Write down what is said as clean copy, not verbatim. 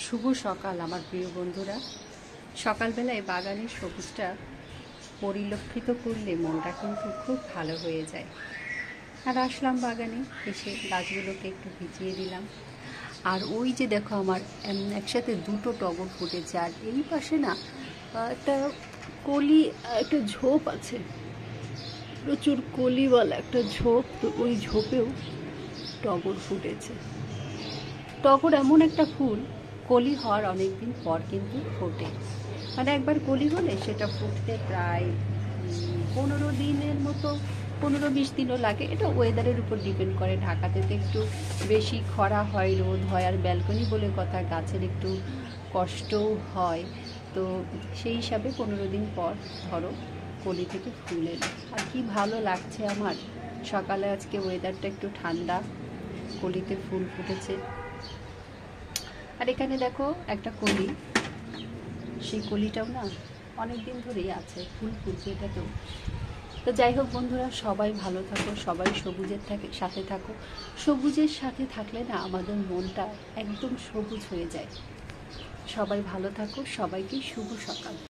শুভ সকাল আমার প্রিয় বন্ধুরা। সকালবেলায় বাগানের সবুজটা পরিলক্ষিত করলে মনটা কিন্তু খুব ভালো হয়ে যায়। আর আসলাম বাগানে, এসে গাছগুলোকে একটু ভিজিয়ে দিলাম। আর ওই যে দেখো আমার একসাথে দুটো টগর ফুটেছে। আর এই পাশে না একটা কলি, একটা ঝোপ আছে, প্রচুর কলিওয়ালা একটা ঝোপ। তো ওই ঝোপেও টগর ফুটেছে। টগর এমন একটা ফুল, কলি হওয়ার অনেকদিন পর কিন্তু ফোটে। মানে একবার কলি হলে সেটা ফুটতে প্রায় 15 দিনের মতো, 15-20 দিনও লাগে। এটা ওয়েদারের উপর ডিপেন্ড করে। ঢাকাতে তো একটু বেশি খরা হয়, রোদ হয়, আর ব্যালকনি বলে কথা, গাছের একটু কষ্টও হয়। তো সেই হিসাবে 15 দিন পর ধরো কলি থেকে ফুল এলো। আর কি ভালো লাগছে আমার। সকালে আজকে ওয়েদারটা একটু ঠান্ডা, কলিতে ফুল ফুটেছে। আর এখানে দেখো একটা কলি, সেই কলিটাও না অনেক দিন ধরেই আছে, ফুল ফুটছে এটাতেও। তো যাই হোক বন্ধুরা, সবাই ভালো থাকো, সবাই সবুজের সাথে থাকো। সবুজের সাথে থাকলে না আমাদের মনটা একদম সবুজ হয়ে যায়। সবাই ভালো থাকো, সবাইকে শুভ সকাল।